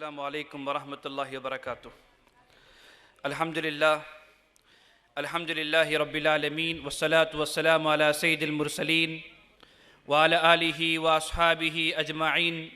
السلام علیکم ورحمۃ اللہ وبرکاتہ۔ الحمد للہ رب العالمین والصلاة والسلام علی سید المرسلین وعلی آلہ واصحابہ اجمعین،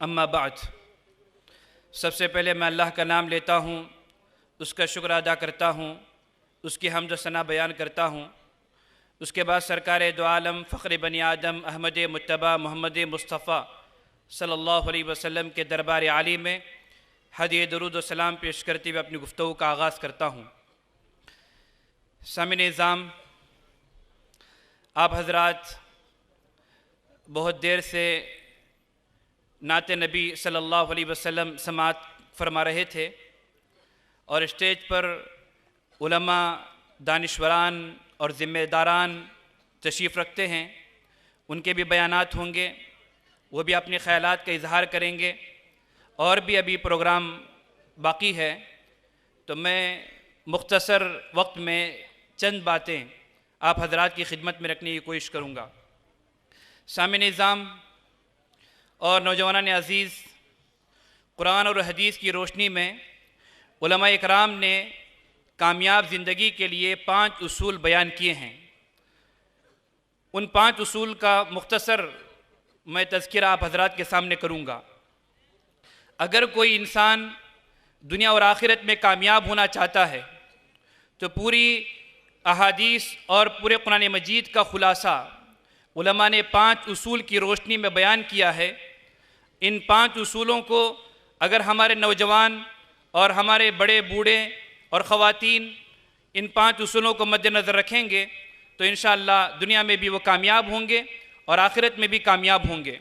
اما بعد۔ سب سے پہلے میں اللہ کا نام لیتا ہوں، اس کا شکر ادا کرتا ہوں، اس کی حمد و ثنا بیان کرتا ہوں۔ اس کے بعد سرکار دو عالم فخر بنی آدم احمد مجتبیٰ محمد مصطفیٰ صلی اللہ علیہ وسلم کے دربار عالی میں ہدیہ درود و سلام پیش کرتے ہوئے اپنی گفتگو کا آغاز کرتا ہوں۔ سامعین نظام، آپ حضرات بہت دیر سے نعت نبی صلی اللہ علیہ وسلم سماعت فرما رہے تھے، اور اسٹیج پر علماء، دانشوران اور ذمہ داران تشریف رکھتے ہیں، ان کے بھی بیانات ہوں گے، وہ بھی اپنے خیالات کا اظہار کریں گے، اور بھی ابھی پروگرام باقی ہے۔ تو میں مختصر وقت میں چند باتیں آپ حضرات کی خدمت میں رکھنے کی کوشش کروں گا۔ سامعین نظام اور نوجوانان عزیز، قرآن اور حدیث کی روشنی میں علماء اکرام نے کامیاب زندگی کے لیے 5 اصول بیان کیے ہیں۔ ان 5 اصول کا مختصر میں تذکرہ آپ حضرات کے سامنے کروں گا۔ اگر کوئی انسان دنیا اور آخرت میں کامیاب ہونا چاہتا ہے تو پوری احادیث اور پورے قرآن مجید کا خلاصہ علماء نے 5 اصول کی روشنی میں بیان کیا ہے۔ ان 5 اصولوں کو اگر ہمارے نوجوان اور ہمارے بڑے بوڑھے اور خواتین ان 5 اصولوں کو مد نظر رکھیں گے تو انشاءاللہ دنیا میں بھی وہ کامیاب ہوں گے اور آخرت میں بھی کامیاب ہوں گے۔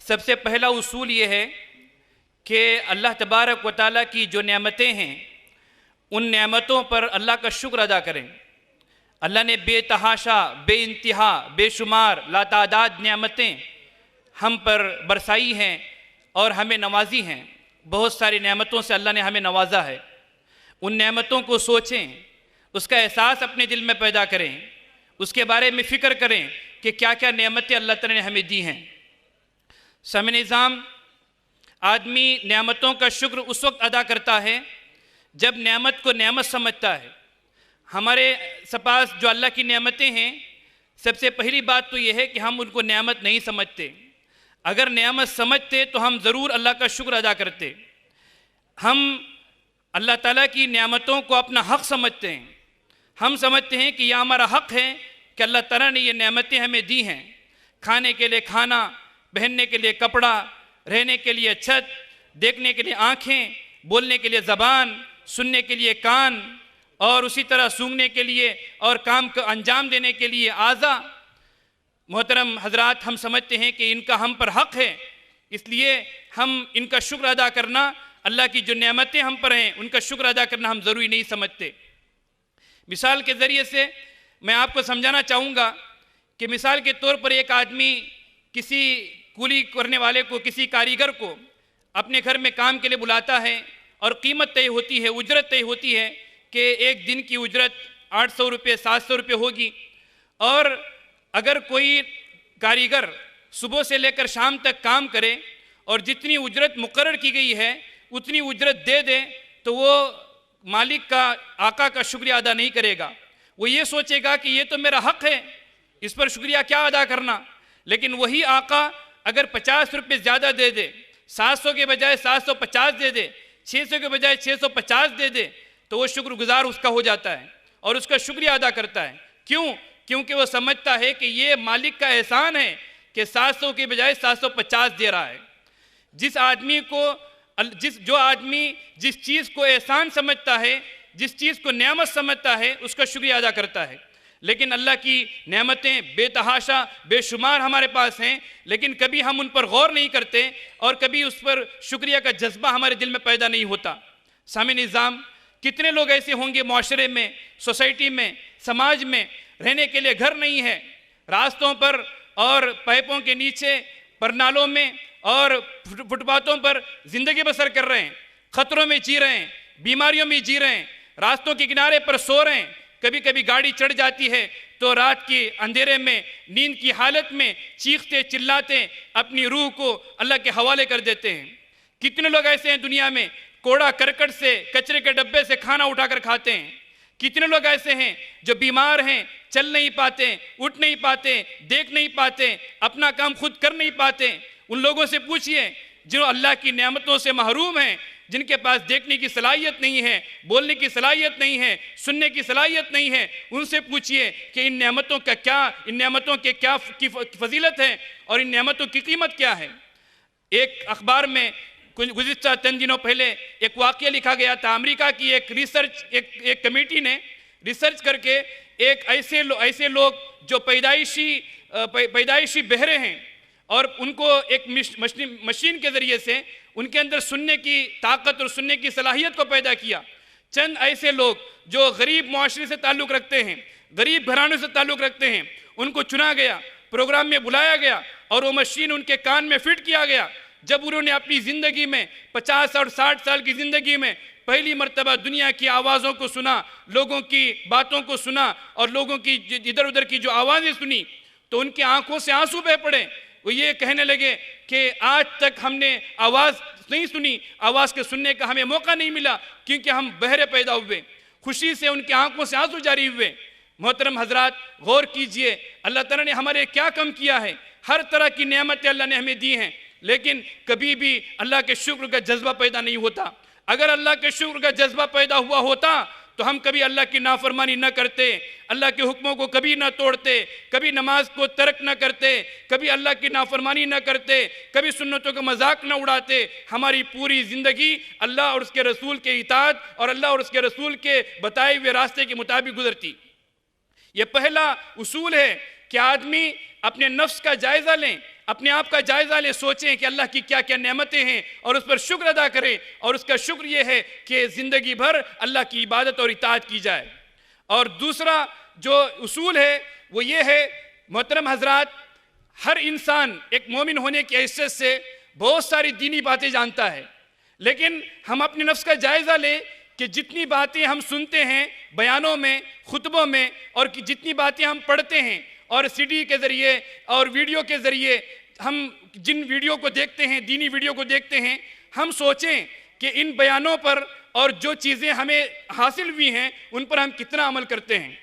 سب سے پہلا اصول یہ ہے کہ اللہ تبارک و تعالیٰ کی جو نعمتیں ہیں ان نعمتوں پر اللہ کا شکر ادا کریں۔ اللہ نے بے تحاشا، بے انتہا، بے شمار، لاتعداد نعمتیں ہم پر برسائی ہیں اور ہمیں نوازی ہیں۔ بہت ساری نعمتوں سے اللہ نے ہمیں نوازا ہے۔ ان نعمتوں کو سوچیں، اس کا احساس اپنے دل میں پیدا کریں، اس کے بارے میں فکر کریں کہ کیا کیا نعمتیں اللہ تعالیٰ نے ہمیں دی ہیں۔ سامعین نظام، آدمی نعمتوں کا شکر اس وقت ادا کرتا ہے جب نعمت کو نعمت سمجھتا ہے۔ ہمارے پاس جو اللہ کی نعمتیں ہیں، سب سے پہلی بات تو یہ ہے کہ ہم ان کو نعمت نہیں سمجھتے۔ اگر نعمت سمجھتے تو ہم ضرور اللہ کا شکر ادا کرتے۔ ہم اللہ تعالیٰ کی نعمتوں کو اپنا حق سمجھتے ہیں۔ ہم سمجھتے ہیں کہ یہ ہمارا حق ہے کہ اللہ تعالیٰ نے یہ نعمتیں ہمیں دی ہیں، کھانے کے لیے کھانا، پہننے کے لیے کپڑا، رہنے کے لیے چھت، دیکھنے کے لیے آنکھیں، بولنے کے لیے زبان، سننے کے لیے کان، اور اسی طرح سونگھنے کے لیے اور کام کو انجام دینے کے لیے اعضاء۔ محترم حضرات، ہم سمجھتے ہیں کہ ان کا ہم پر حق ہے، اس لیے ہم ان کا شکر ادا کرنا، اللہ کی جو نعمتیں ہم پر ہیں ان کا شکر ادا کرنا ہم ضروری نہیں سمجھتے۔ مثال کے ذریعے سے میں آپ کو سمجھانا چاہوں گا کہ مثال کے طور پر ایک آدمی کسی کولی کرنے والے کو، کسی کاریگر کو اپنے گھر میں کام کے لیے بلاتا ہے، اور قیمت طے ہوتی ہے، اجرت طے ہوتی ہے کہ ایک دن کی اجرت 800 روپے 700 روپے ہوگی۔ اور اگر کوئی کاریگر صبح سے لے کر شام تک کام کرے اور جتنی اجرت مقرر کی گئی ہے اتنی اجرت دے دے تو وہ مالک کا، آقا کا شکریہ ادا نہیں کرے گا۔ وہ یہ سوچے گا کہ یہ تو میرا حق ہے، اس پر شکریہ کیا ادا کرنا۔ لیکن وہی آقا اگر 50 روپے زیادہ دے دے، 700 کے بجائے 750 دے دے، 600 کے بجائے 650 دے دے، تو وہ شکر گزار اس کا ہو جاتا ہے اور اس کا شکریہ ادا کرتا ہے۔ کیوں؟ کیونکہ وہ سمجھتا ہے کہ یہ مالک کا احسان ہے کہ 700 کے بجائے 750 دے رہا ہے۔ جو آدمی جس چیز کو احسان سمجھتا ہے، جس چیز کو نعمت سمجھتا ہے، اس کا شکریہ ادا کرتا ہے۔ لیکن اللہ کی نعمتیں بے تحاشا، بے شمار ہمارے پاس ہیں، لیکن کبھی ہم ان پر غور نہیں کرتے اور کبھی اس پر شکریہ کا جذبہ ہمارے دل میں پیدا نہیں ہوتا۔ سامعین نظام، کتنے لوگ ایسے ہوں گے معاشرے میں، سوسائٹی میں، سماج میں، رہنے کے لیے گھر نہیں ہے، راستوں پر اور پائپوں کے نیچے، پرنالوں میں اور فٹ پاتھوں پر زندگی بسر کر رہے ہیں، خطروں میں جی رہے ہیں، بیماریوں میں جی رہے ہیں، راستوں کے کنارے پر سو رہے ہیں۔ کبھی کبھی گاڑی چڑھ جاتی ہے تو رات کے اندھیرے میں، نیند کی حالت میں چیختے چلاتے اپنی روح کو اللہ کے حوالے کر دیتے ہیں۔ کتنے لوگ ایسے ہیں دنیا میں کوڑا کرکٹ سے، کچرے کے ڈبے سے کھانا اٹھا کر کھاتے ہیں؟ کتنے لوگ ایسے ہیں جو بیمار ہیں، چل نہیں پاتے، اٹھ نہیں پاتے، دیکھ نہیں پاتے، اپنا کام خود کر نہیں پاتے؟ ان لوگوں سے پوچھئے جو اللہ کی نعمتوں سے محروم ہیں، جن کے پاس دیکھنے کی صلاحیت نہیں ہے، بولنے کی صلاحیت نہیں ہے، سننے کی صلاحیت نہیں ہے، ان سے پوچھئے کہ ان نعمتوں کے کیا فضیلت ہے اور ان نعمتوں کی قیمت کیا ہے۔ ایک اخبار میں گزشتہ چند دنوں پہلے ایک واقعہ لکھا گیا تھا۔ امریکہ کی ایک کمیٹی نے ریسرچ کر کے ایسے لوگ جو پیدائشی بہرے ہیں اور ان کو ایک مشین کے ذریعے سے ان کے اندر سننے کی طاقت اور سننے کی صلاحیت کو پیدا کیا۔ چند ایسے لوگ جو غریب معاشرے سے تعلق رکھتے ہیں، غریب گھرانوں سے تعلق رکھتے ہیں، ان کو چنا گیا، پروگرام میں بلایا گیا اور وہ مشین ان کے کان میں فٹ کیا گیا۔ جب انہوں نے اپنی زندگی میں 50 اور 60 سال کی زندگی میں پہلی مرتبہ دنیا کی آوازوں کو سنا، لوگوں کی باتوں کو سنا اور لوگوں کی ادھر ادھر کی جو آوازیں سنی، تو ان کی آنکھوں سے آنسو بہہ پڑے۔ وہ یہ کہنے لگے کہ آج تک ہم نے آواز نہیں سنی، آواز کے سننے کا ہمیں موقع نہیں ملا کیونکہ ہم بہرے پیدا ہوئے۔ خوشی سے ان کی آنکھوں سے آنسو جاری ہوئے۔ محترم حضرات، غور کیجئے اللہ تعالیٰ نے ہمارے کیا کم کیا ہے۔ ہر طرح کی نعمتیں اللہ نے ہمیں دی ہیں، لیکن کبھی بھی اللہ کے شکر کا جذبہ پیدا نہیں ہوتا۔ اگر اللہ کے شکر کا جذبہ پیدا ہوا ہوتا تو ہم کبھی اللہ کی نافرمانی نہ کرتے، اللہ کے حکموں کو کبھی نہ توڑتے، کبھی نماز کو ترک نہ کرتے، کبھی اللہ کی نافرمانی نہ کرتے، کبھی سنتوں کا مذاق نہ اڑاتے۔ ہماری پوری زندگی اللہ اور اس کے رسول کے اطاعت اور اللہ اور اس کے رسول کے بتائے ہوئے راستے کے مطابق گزرتی۔ یہ پہلا اصول ہے کہ آدمی اپنے نفس کا جائزہ لیں، اپنے آپ کا جائزہ لیں، سوچیں کہ اللہ کی کیا کیا نعمتیں ہیں اور اس پر شکر ادا کریں، اور اس کا شکر یہ ہے کہ زندگی بھر اللہ کی عبادت اور اطاعت کی جائے۔ اور دوسرا جو اصول ہے وہ یہ ہے، محترم حضرات، ہر انسان ایک مومن ہونے کی حیثیت سے بہت ساری دینی باتیں جانتا ہے، لیکن ہم اپنے نفس کا جائزہ لیں کہ جتنی باتیں ہم سنتے ہیں بیانوں میں، خطبوں میں، اور جتنی باتیں ہم پڑھتے ہیں اور سی ڈی کے ذریعے اور ویڈیو کے ذریعے ہم جن ویڈیو کو دیکھتے ہیں، دینی ویڈیو کو دیکھتے ہیں، ہم سوچیں کہ ان بیانوں پر اور جو چیزیں ہمیں حاصل ہوئی ہیں ان پر ہم کتنا عمل کرتے ہیں۔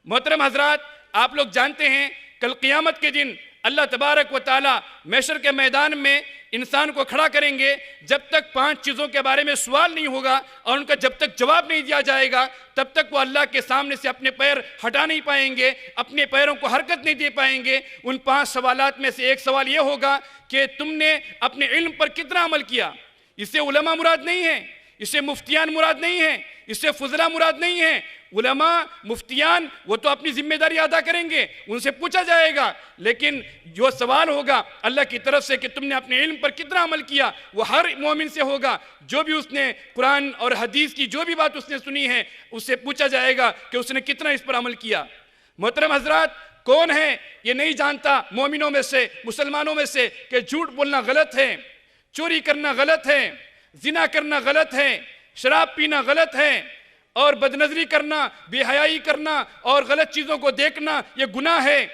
محترم حضرات، آپ لوگ جانتے ہیں کل قیامت کے دن اللہ تبارک و تعالیٰ محشر کے میدان میں انسان کو کھڑا کریں گے۔ جب تک 5 چیزوں کے بارے میں سوال نہیں ہوگا اور ان کا جب تک جواب نہیں دیا جائے گا، تب تک وہ اللہ کے سامنے سے اپنے پیر ہٹا نہیں پائیں گے، اپنے پیروں کو حرکت نہیں دے پائیں گے۔ ان 5 سوالات میں سے ایک سوال یہ ہوگا کہ تم نے اپنے علم پر کتنا عمل کیا۔ اس سے علماء مراد نہیں ہیں، اس سے مفتیان مراد نہیں ہیں، اس سے فضلاء مراد نہیں ہیں۔ علماء، مفتیان وہ تو اپنی ذمہ داری ادا کریں گے، ان سے پوچھا جائے گا، لیکن جو سوال ہوگا اللہ کی طرف سے کہ تم نے اپنے علم پر کتنا عمل کیا، وہ ہر مومن سے ہوگا۔ جو بھی اس نے قرآن اور حدیث کی جو بھی بات اس نے سنی ہے، اس سے پوچھا جائے گا کہ اس نے کتنا اس پر عمل کیا۔ محترم حضرات، کون ہے یہ نہیں جانتا مومنوں میں سے، مسلمانوں میں سے کہ جھوٹ بولنا غلط ہے، چوری کرنا غلط ہے، زنا کرنا غلط ہے، شراب پینا غلط ہے، اور بدنظری کرنا، بے حیائی کرنا اور غلط چیزوں کو دیکھنا یہ گناہ ہے،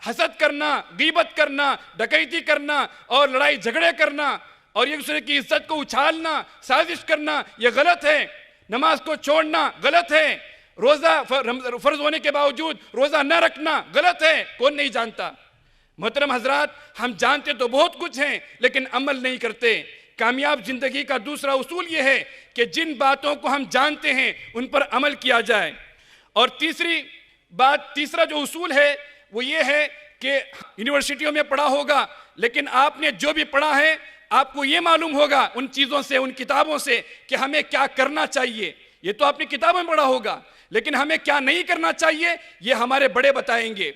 حسد کرنا، غیبت کرنا، ڈکیتی کرنا اور لڑائی جھگڑے کرنا اور ایک دوسرے کی عزت کو اچھالنا، سازش کرنا یہ غلط ہے، نماز کو چھوڑنا غلط ہے، روزہ فرض ہونے کے باوجود روزہ نہ رکھنا غلط ہے۔ کون نہیں جانتا؟ محترم حضرات، ہم جانتے تو بہت کچھ ہیں لیکن عمل نہیں کرتے۔ کامیاب زندگی کا دوسرا اصول یہ ہے کہ جن باتوں کو ہم جانتے ہیں ان پر عمل کیا جائے۔ اور تیسرا جو اصول ہے وہ یہ ہے کہ یونیورسٹیوں میں پڑھا ہوگا، لیکن آپ نے جو بھی پڑھا ہے آپ کو یہ معلوم ہوگا ان چیزوں سے، ان کتابوں سے کہ ہمیں کیا کرنا چاہیے۔ یہ تو آپ نے کتابوں میں پڑھا ہوگا، لیکن ہمیں کیا نہیں کرنا چاہیے یہ ہمارے بڑے بتائیں گے۔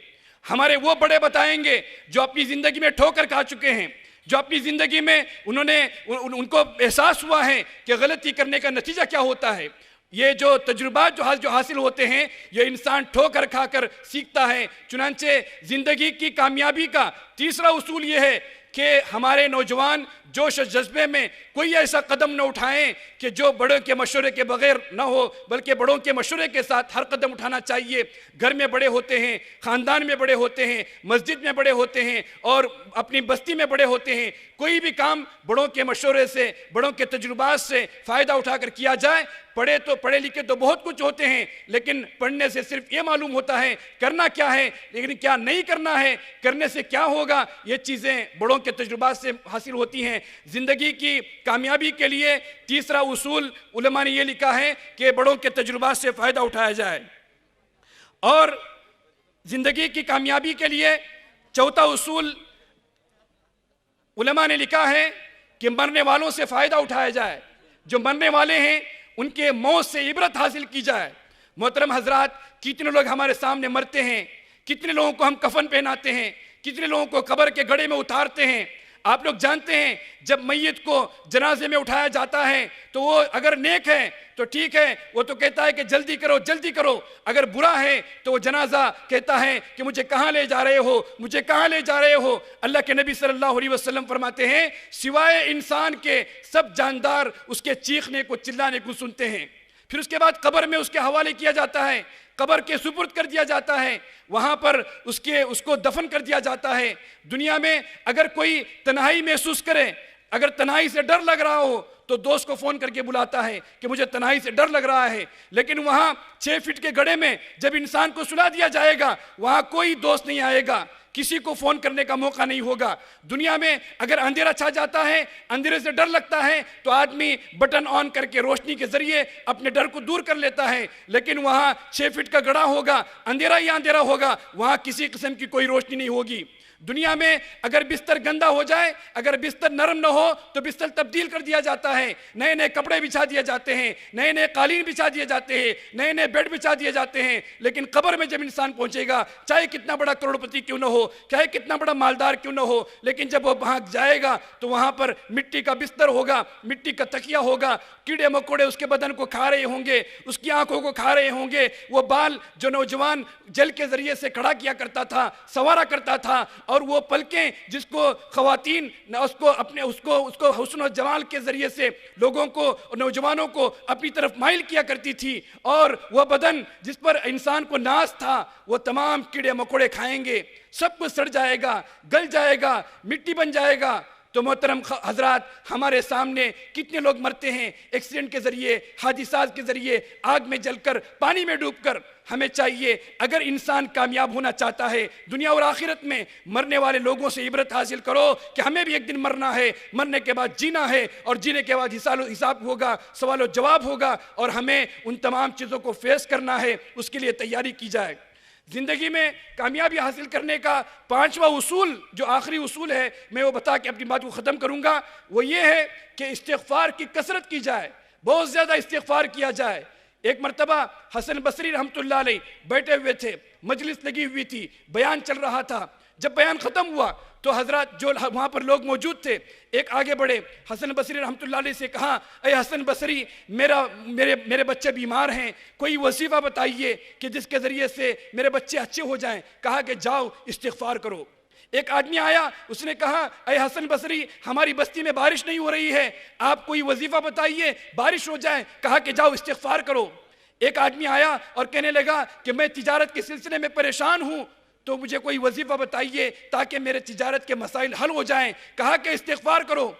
ہمارے وہ بڑے بتائیں گے جو اپنی زندگی میں ٹھوکر کھا چکے ہیں، جو اپنی زندگی میں ان کو احساس ہوا ہے کہ غلطی کرنے کا نتیجہ کیا ہوتا ہے۔ یہ جو تجربات جو حاصل ہوتے ہیں یہ انسان ٹھوکر کھا کر سیکھتا ہے۔ چنانچہ زندگی کی کامیابی کا تیسرا اصول یہ ہے کہ ہمارے نوجوان جوش و جذبے میں کوئی ایسا قدم نہ اٹھائیں کہ جو بڑوں کے مشورے کے بغیر نہ ہو، بلکہ بڑوں کے مشورے کے ساتھ ہر قدم اٹھانا چاہیے۔ گھر میں بڑے ہوتے ہیں، خاندان میں بڑے ہوتے ہیں، مسجد میں بڑے ہوتے ہیں، اور اپنی بستی میں بڑے ہوتے ہیں۔ کوئی بھی کام بڑوں کے مشورے سے، بڑوں کے تجربات سے فائدہ اٹھا کر کیا جائے۔ پڑھے لکھے تو بہت کچھ ہوتے ہیں، لیکن پڑھنے سے صرف یہ معلوم ہوتا ہے کرنا کیا ہے، لیکن کیا نہیں کرنا ہے، کرنے سے کیا ہوگا، یہ چیزیں بڑوں کے تجربات سے حاصل ہوتی ہیں۔ زندگی کی کامیابی کے لیے تیسرا اصول علماء نے یہ لکھا ہے کہ بڑوں کے تجربات سے فائدہ اٹھایا جائے، اور زندگی کی کامیابی کے لیے چوتھا اصول علماء نے لکھا ہے کہ مرنے والوں سے فائدہ اٹھایا جائے۔ جو مرنے والے ہیں ان کے موت سے عبرت حاصل کی جائے۔ محترم حضرات، کتنے لوگ ہمارے سامنے مرتے ہیں، کتنے لوگوں کو ہم کفن پہناتے ہیں، کتنے لوگوں کو قبر کے گڑھے میں اتارتے ہیں۔ آپ لوگ جانتے ہیں جب میت کو جنازے میں اٹھایا جاتا ہے تو وہ اگر نیک ہے تو ٹھیک ہے، وہ تو کہتا ہے کہ جلدی کرو جلدی کرو۔ اگر برا ہے تو وہ جنازہ کہتا ہے کہ مجھے کہاں لے جا رہے ہو، مجھے کہاں لے جا رہے ہو۔ اللہ کے نبی صلی اللہ علیہ وسلم فرماتے ہیں سوائے انسان کے سب جاندار اس کے چیخنے کو، چلانے کو سنتے ہیں۔ پھر اس کے بعد قبر میں اس کے حوالے کیا جاتا ہے، قبر کے سپرد کر دیا جاتا ہے، وہاں پر اس کو دفن کر دیا جاتا ہے۔ دنیا میں اگر کوئی تنہائی محسوس کرے، اگر تنہائی سے ڈر لگ رہا ہو تو دوست کو فون کر کے بلاتا ہے کہ مجھے تنہائی سے ڈر لگ رہا ہے، لیکن وہاں 6 فٹ کے گڑھے میں جب انسان کو سلا دیا جائے گا وہاں کوئی دوست نہیں آئے گا، کسی کو فون کرنے کا موقع نہیں ہوگا۔ دنیا میں اگر اندھیرا چھا جاتا ہے، اندھیرے سے ڈر لگتا ہے تو آدمی بٹن آن کر کے روشنی کے ذریعے اپنے ڈر کو دور کر لیتا ہے، لیکن وہاں 6 فٹ کا گڑھا ہوگا، اندھیرا ہی اندھیرا ہوگا، وہاں کسی قسم کی کوئی روشنی نہیں ہوگی۔ دنیا میں اگر بستر گندا ہو جائے، اگر بستر نرم نہ ہو تو بستر تبدیل کر دیا جاتا ہے، نئے نئے کپڑے بچھا دیے جاتے ہیں، نئے نئے قالین بچھا دیے جاتے ہیں، نئے نئے بیڈ بچھا دیے جاتے ہیں، لیکن قبر میں جب انسان پہنچے گا، چاہے کتنا بڑا کروڑپتی کیوں نہ ہو، چاہے کتنا بڑا مالدار کیوں نہ ہو، لیکن جب وہ وہاں جائے گا تو وہاں پر مٹی کا بستر ہوگا، مٹی کا تکیہ ہوگا، کیڑے مکوڑے اس کے بدن کو کھا رہے ہوں گے، اس کی آنکھوں کو کھا رہے ہوں گے، وہ بال جو نوجوان جل کے ذریعے سے کھڑا کیا کرتا تھا، سنوارا کرتا تھا، اور وہ پلکیں جس کو خواتین اس کو حسن و جمال کے ذریعے سے لوگوں کو، نوجوانوں کو اپنی طرف مائل کیا کرتی تھی، اور وہ بدن جس پر انسان کو ناز تھا وہ تمام کیڑے مکوڑے کھائیں گے، سب کچھ سڑ جائے گا، گل جائے گا، مٹی بن جائے گا۔ تو محترم حضرات، ہمارے سامنے کتنے لوگ مرتے ہیں ایکسیڈنٹ کے ذریعے، حادثات کے ذریعے، آگ میں جل کر، پانی میں ڈوب کر۔ ہمیں چاہیے اگر انسان کامیاب ہونا چاہتا ہے دنیا اور آخرت میں، مرنے والے لوگوں سے عبرت حاصل کرو کہ ہمیں بھی ایک دن مرنا ہے، مرنے کے بعد جینا ہے، اور جینے کے بعد حساب ہوگا، سوال و جواب ہوگا، اور ہمیں ان تمام چیزوں کو فیس کرنا ہے، اس کے لیے تیاری کی جائے۔ زندگی میں کامیابی حاصل کرنے کا 5واں اصول جو آخری اصول ہے، میں وہ بتا کے اپنی بات کو ختم کروں گا، وہ یہ ہے کہ استغفار کی کثرت کی جائے، بہت زیادہ استغفار کیا جائے۔ ایک مرتبہ حسن بصری رحمۃ اللہ علیہ بیٹھے ہوئے تھے، مجلس لگی ہوئی تھی، بیان چل رہا تھا۔ جب بیان ختم ہوا تو حضرات جو وہاں پر لوگ موجود تھے ایک آگے بڑھے، حسن بصری رحمۃ اللہ علیہ سے کہا، اے حسن بصری، میرے بچے بیمار ہیں، کوئی وظیفہ بتائیے کہ جس کے ذریعے سے میرے بچے اچھے ہو جائیں۔ کہا کہ جاؤ استغفار کرو۔ ایک آدمی آیا، اس نے کہا، اے حسن بصری، ہماری بستی میں بارش نہیں ہو رہی ہے، آپ کوئی وظیفہ بتائیے بارش ہو جائے۔ کہا کہ جاؤ استغفار کرو۔ ایک آدمی آیا اور کہنے لگا کہ میں تجارت کے سلسلے میں پریشان ہوں، تو مجھے کوئی وظیفہ بتائیے تاکہ میرے تجارت کے مسائل حل ہو جائیں۔ کہا کہ استغفار کرو۔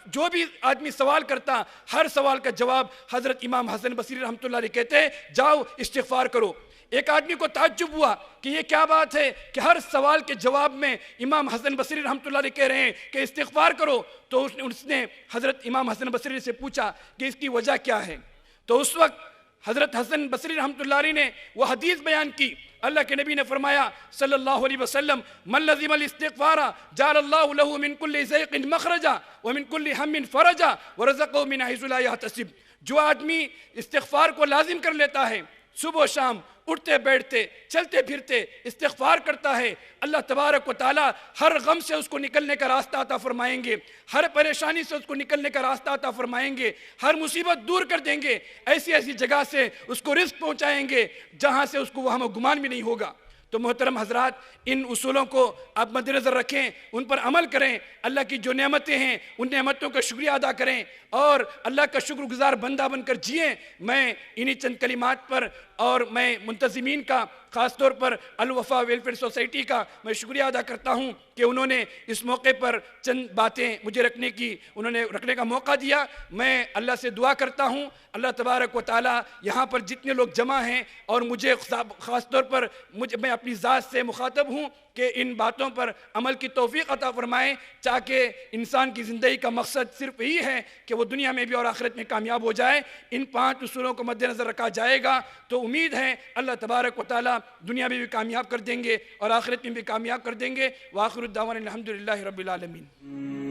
جو بھی آدمی سوال کرتا، ہر سوال کا جواب حضرت امام حسن بصری رحمۃ اللہ علیہ کہتے، جاؤ استغفار کرو۔ ایک آدمی کو تعجب ہوا کہ یہ کیا بات ہے کہ ہر سوال کے جواب میں امام حسن بصری رحمۃ اللہ علیہ کہہ رہے ہیں کہ استغفار کرو۔ تو اس نے حضرت امام حسن بصری سے پوچھا کہ اس کی وجہ کیا ہے۔ تو اس وقت حضرت حسن بصری رحمۃ اللہ علیہ نے وہ حدیث بیان کی، اللہ کے نبی نے فرمایا صلی اللہ علیہ وسلم، من لزم الاستغفار جعل اللہ له من كل ضيق مخرجا ومن كل هم فرجا ورزقه من حيث لا يحتسب۔ جو آدمی استغفار کو لازم کر لیتا ہے، صبح و شام اٹھتے بیٹھتے چلتے پھرتے استغفار کرتا ہے، اللہ تبارک و تعالی ہر غم سے اس کو نکلنے کا راستہ عطا فرمائیں گے، ہر پریشانی سے اس کو نکلنے کا راستہ عطا فرمائیں گے، ہر مصیبت دور کر دیں گے، ایسی ایسی جگہ سے اس کو رزق پہنچائیں گے جہاں سے اس کو وہم و گمان بھی نہیں ہوگا۔ تو محترم حضرات ان اصولوں کو آپ مد نظر رکھیں، ان پر عمل کریں، اللہ کی جو نعمتیں ہیں ان نعمتوں کا شکریہ ادا کریں اور اللہ کا شکر گزار بندہ بن کر جئیں۔ میں انہی چند کلمات پر اور میں منتظمین کا خاص طور پر الوفا ویلفیئر سوسائٹی کا میں شکریہ ادا کرتا ہوں کہ انہوں نے اس موقع پر چند باتیں مجھے رکھنے کا موقع دیا۔ میں اللہ سے دعا کرتا ہوں اللہ تبارک و تعالی یہاں پر جتنے لوگ جمع ہیں اور مجھے خاص طور پر میں اپنی ذات سے مخاطب ہوں کہ ان باتوں پر عمل کی توفیق عطا فرمائیں، تاکہ انسان کی زندگی کا مقصد صرف یہی ہے کہ وہ دنیا میں بھی اور آخرت میں کامیاب ہو جائے۔ ان 5 اصولوں کو مد نظر رکھا جائے گا تو امید ہے اللہ تبارک و تعالی دنیا میں بھی کامیاب کر دیں گے اور آخرت میں بھی کامیاب کر دیں گے۔ وآخر الدعوانا الحمدللہ رب العالمین۔